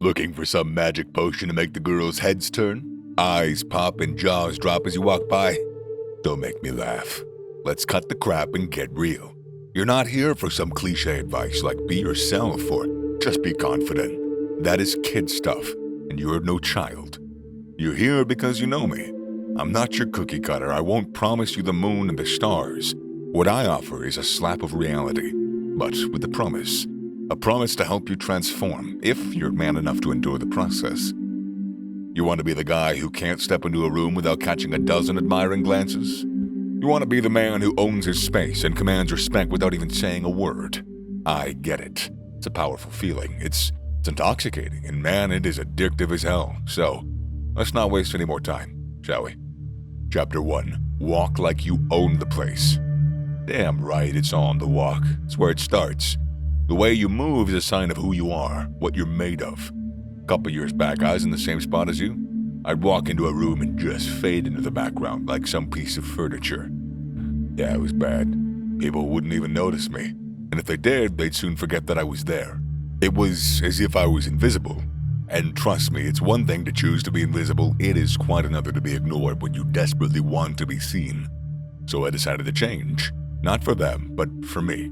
Looking for some magic potion to make the girls' heads turn? Eyes pop and jaws drop as you walk by? Don't make me laugh. Let's cut the crap and get real. You're not here for some cliche advice like be yourself or just be confident. That is kid stuff, and you're no child. You're here because you know me. I'm not your cookie cutter. I won't promise you the moon and the stars. What I offer is a slap of reality, but with a promise. A promise to help you transform, if you're man enough to endure the process. You want to be the guy who can't step into a room without catching a dozen admiring glances? You want to be the man who owns his space and commands respect without even saying a word? I get it. It's a powerful feeling. It's intoxicating, and man, it is addictive as hell. So, let's not waste any more time, shall we? Chapter 1. Walk like you own the place. Damn right, it's on the walk. It's where it starts. The way you move is a sign of who you are, what you're made of. A couple years back, I was in the same spot as you. I'd walk into a room and just fade into the background like some piece of furniture. Yeah, it was bad. People wouldn't even notice me. And if they did, they'd soon forget that I was there. It was as if I was invisible. And trust me, it's one thing to choose to be invisible. It is quite another to be ignored when you desperately want to be seen. So I decided to change. Not for them, but for me.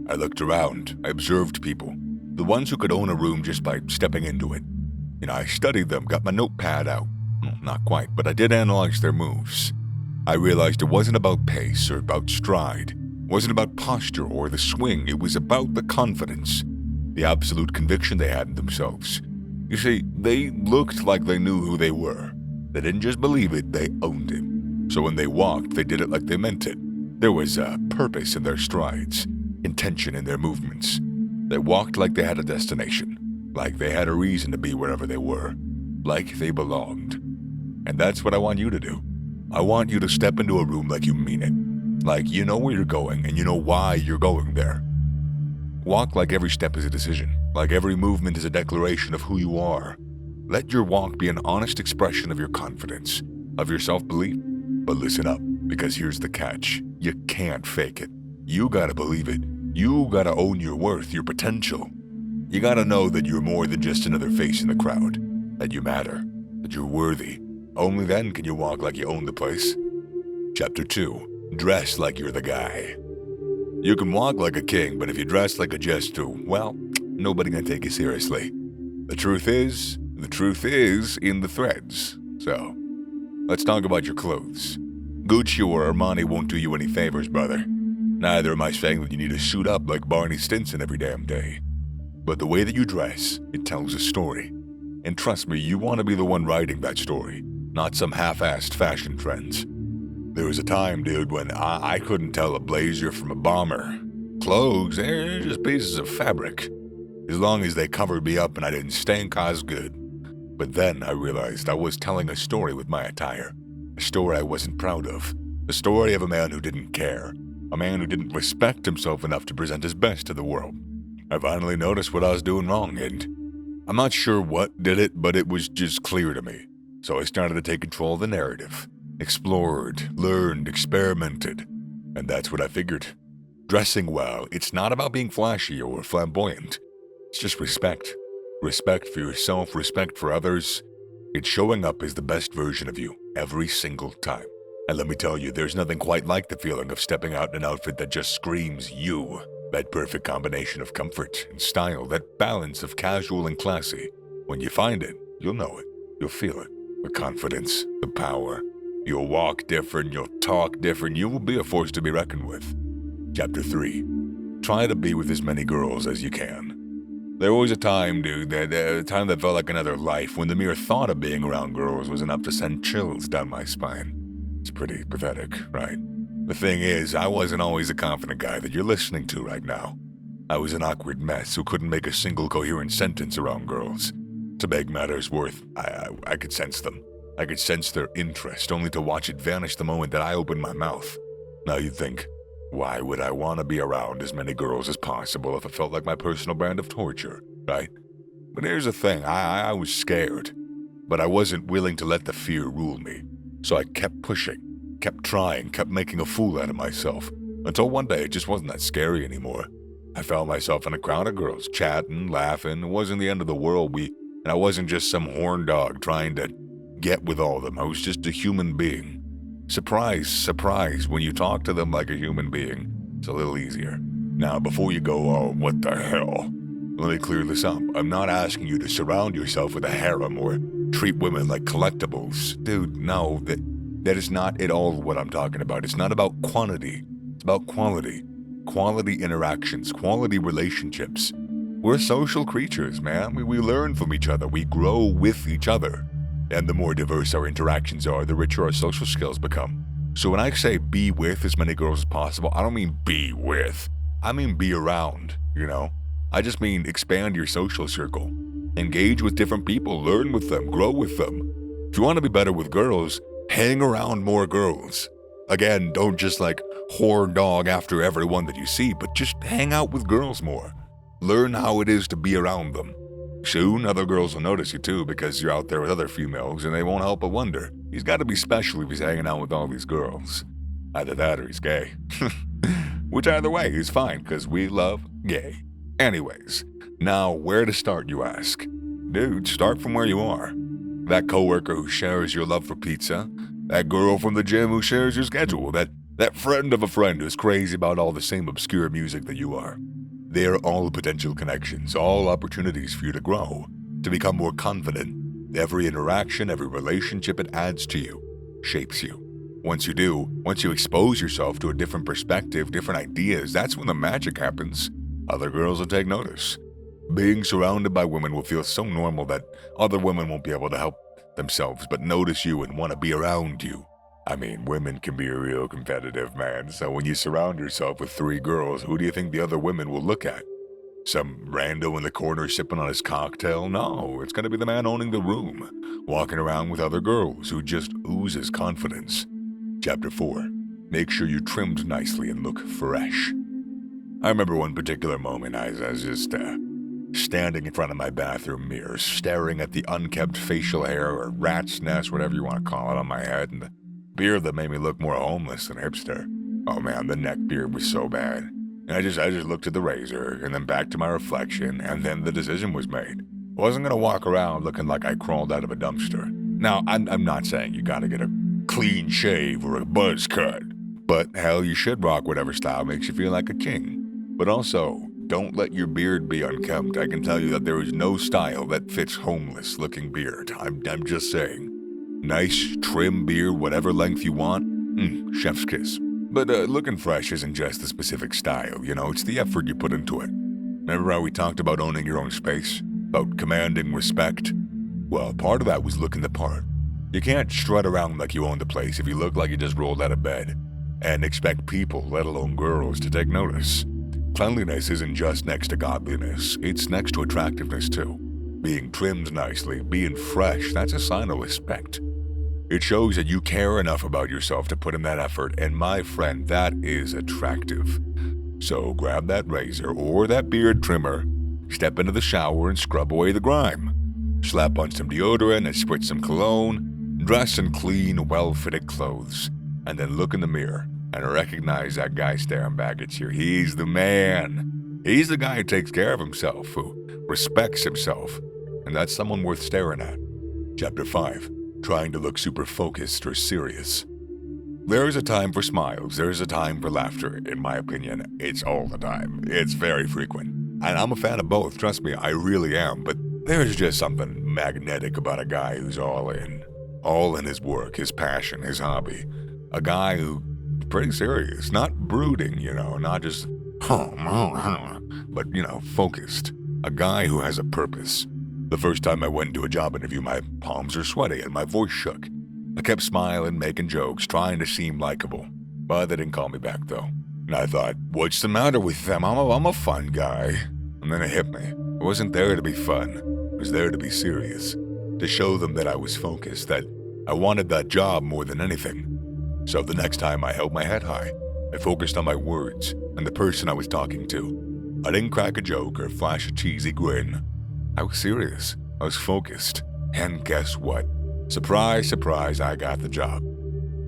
I looked around. I observed people. The ones who could own a room just by stepping into it. I studied them, got my notepad out. Well, not quite, but I did analyze their moves. I realized it wasn't about pace or about stride. It wasn't about posture or the swing. It was about the confidence. The absolute conviction they had in themselves. You see, they looked like they knew who they were. They didn't just believe it, they owned it. So when they walked, they did it like they meant it. There was a purpose in their strides, intention in their movements. They walked like they had a destination, like they had a reason to be wherever they were, like they belonged. And that's what I want you to do. I want you to step into a room like you mean it, like you know where you're going and you know why you're going there. Walk like every step is a decision, like every movement is a declaration of who you are. Let your walk be an honest expression of your confidence, of your self-belief. But listen up, because here's the catch. You can't fake it. You gotta believe it. You gotta own your worth, your potential. You gotta know that you're more than just another face in the crowd, that you matter, that you're worthy. Only then can you walk like you own the place. Chapter 2. Dress like you're the guy. You can walk like a king, but if you dress like a jester, well, nobody can take you seriously. The truth is in the threads. So, let's talk about your clothes. Gucci or Armani won't do you any favors, brother. Neither am I saying that you need to suit up like Barney Stinson every damn day. But the way that you dress, it tells a story. And trust me, you want to be the one writing that story, not some half-assed fashion trends. There was a time, dude, when I couldn't tell a blazer from a bomber. Clothes, they're just pieces of fabric. As long as they covered me up and I didn't stink, I was good. But then I realized I was telling a story with my attire. A story I wasn't proud of. The story of a man who didn't care. A man who didn't respect himself enough to present his best to the world. I finally noticed what I was doing wrong, and I'm not sure what did it, but it was just clear to me. So I started to take control of the narrative. Explored, learned, experimented. And that's what I figured. Dressing well, it's not about being flashy or flamboyant. It's just respect. Respect for yourself, respect for others. It's showing up as the best version of you every single time. And let me tell you, there's nothing quite like the feeling of stepping out in an outfit that just screams you. That perfect combination of comfort and style, that balance of casual and classy. When you find it, you'll know it. You'll feel it. The confidence, the power. You'll walk different, you'll talk different, you will be a force to be reckoned with. Chapter 3. Try to be with as many girls as you can. There was a time, dude, a time that felt like another life, when the mere thought of being around girls was enough to send chills down my spine. It's pretty pathetic, right? The thing is, I wasn't always the confident guy that you're listening to right now. I was an awkward mess who couldn't make a single coherent sentence around girls. To make matters worse, I could sense them. I could sense their interest, only to watch it vanish the moment that I opened my mouth. Now you'd think, why would I want to be around as many girls as possible if it felt like my personal brand of torture, right? But here's the thing, I was scared. But I wasn't willing to let the fear rule me. So I kept pushing, kept trying, kept making a fool out of myself, until one day it just wasn't that scary anymore. I found myself in a crowd of girls, chatting, laughing. It wasn't the end of the world. We And I wasn't just some horn dog trying to get with all of them. I was just a human being. Surprise, surprise, when you talk to them like a human being, it's a little easier. Now, before you go, oh, what the hell? Let me clear this up. I'm not asking you to surround yourself with a harem or treat women like collectibles. Dude, no, that is not at all what I'm talking about. It's not about quantity. It's about quality. Quality interactions, quality relationships. We're social creatures, man. We learn from each other. We grow with each other. And the more diverse our interactions are, the richer our social skills become. So when I say be with as many girls as possible, I don't mean be with. I mean be around, you know? I just mean expand your social circle. Engage with different people, learn with them, grow with them. If you want to be better with girls, hang around more girls. Again, don't just like horn dog after everyone that you see, but just hang out with girls more. Learn how it is to be around them. Soon, other girls will notice you too because you're out there with other females and they won't help but wonder. He's got to be special if he's hanging out with all these girls. Either that or he's gay. Which either way is fine because we love gay. Anyways, now where to start, you ask? Dude, start from where you are. That coworker who shares your love for pizza, that girl from the gym who shares your schedule, that friend of a friend who's crazy about all the same obscure music that you are. They're all potential connections, all opportunities for you to grow, to become more confident. Every interaction, every relationship it adds to you, shapes you. Once you expose yourself to a different perspective, different ideas, that's when the magic happens. Other girls will take notice. Being surrounded by women will feel so normal that other women won't be able to help themselves but notice you and want to be around you. I mean, women can be real competitive, man. So when you surround yourself with 3 girls, who do you think the other women will look at? Some rando in the corner sipping on his cocktail? No, it's going to be the man owning the room, walking around with other girls who just oozes confidence. Chapter 4. Make sure you're trimmed nicely and look fresh. I remember one particular moment I was just standing in front of my bathroom mirror, staring at the unkempt facial hair or rat's nest, whatever you want to call it, on my head, and the beard that made me look more homeless than a hipster. Oh man, the neck beard was so bad. And I just looked at the razor, and then back to my reflection, and then the decision was made. I wasn't gonna walk around looking like I crawled out of a dumpster. Now, I'm not saying you gotta get a clean shave or a buzz cut, but hell, you should rock whatever style makes you feel like a king. But also, don't let your beard be unkempt. I can tell you that there is no style that fits homeless-looking beard. I'm just saying. Nice, trim beard, whatever length you want, chef's kiss. But looking fresh isn't just the specific style, you know, it's the effort you put into it. Remember how we talked about owning your own space? About commanding respect? Well, part of that was looking the part. You can't strut around like you own the place if you look like you just rolled out of bed and expect people, let alone girls, to take notice. Cleanliness isn't just next to godliness, it's next to attractiveness too. Being trimmed nicely, being fresh, that's a sign of respect. It shows that you care enough about yourself to put in that effort, and my friend, that is attractive. So grab that razor or that beard trimmer, step into the shower and scrub away the grime. Slap on some deodorant and spritz some cologne, dress in clean, well-fitted clothes, and then look in the mirror and recognize that guy staring back at you. He's the man. He's the guy who takes care of himself, who respects himself, and that's someone worth staring at. Chapter 5. Trying to look super focused or serious. There is a time for smiles, there is a time for laughter. In my opinion, it's all the time. It's very frequent. And I'm a fan of both, trust me, I really am, but there's just something magnetic about a guy who's all in his work, his passion, his hobby. A guy who's pretty serious, not brooding, you know, not just, but, you know, focused. A guy who has a purpose. The first time I went into a job interview, my palms were sweaty and my voice shook. I kept smiling, making jokes, trying to seem likable. But they didn't call me back, though. And I thought, what's the matter with them? I'm a fun guy. And then it hit me. I wasn't there to be fun. I was there to be serious. To show them that I was focused, that I wanted that job more than anything. So the next time I held my head high. I focused on my words and the person I was talking to. I didn't crack a joke or flash a cheesy grin. I was serious. I was focused. And guess what? Surprise, surprise, I got the job.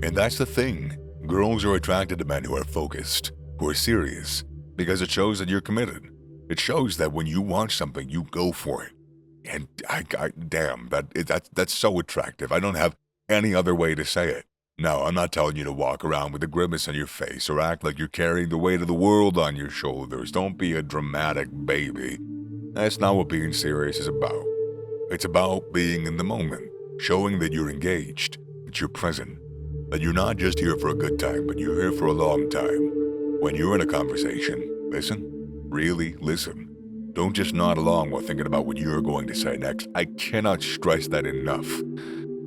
And that's the thing. Girls are attracted to men who are focused, who are serious, because it shows that you're committed. It shows that when you want something, you go for it. And damn, that's so attractive. I don't have any other way to say it. No, I'm not telling you to walk around with a grimace on your face or act like you're carrying the weight of the world on your shoulders. Don't be a dramatic baby. That's not what being serious is about. It's about being in the moment, showing that you're engaged, that you're present, that you're not just here for a good time, but you're here for a long time. When you're in a conversation, listen. Really listen. Don't just nod along while thinking about what you're going to say next. I cannot stress that enough.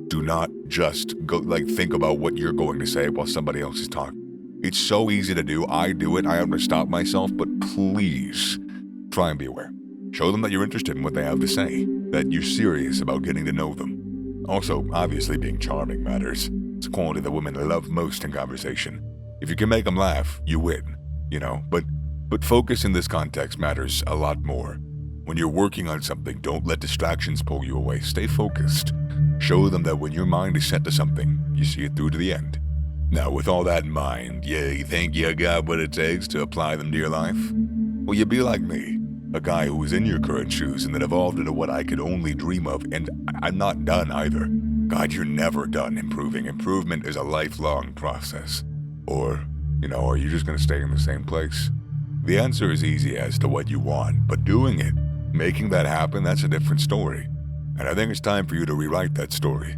Do not just think about what you're going to say while somebody else is talking. It's so easy to do. I do it. I have to stop myself, but please try and be aware. Show them that you're interested in what they have to say, that you're serious about getting to know them. Also, obviously being charming matters. It's a quality that women love most in conversation. If you can make them laugh, you win, But focus in this context matters a lot more. When you're working on something, don't let distractions pull you away. Stay focused. Show them that when your mind is set to something, you see it through to the end. Now, with all that in mind, you think you got what it takes to apply them to your life? Well, you be like me, a guy who was in your current shoes and then evolved into what I could only dream of, and I'm not done either. God, you're never done improving. Improvement is a lifelong process. Or, are you just going to stay in the same place? The answer is easy as to what you want, but doing it, making that happen, that's a different story. And I think it's time for you to rewrite that story.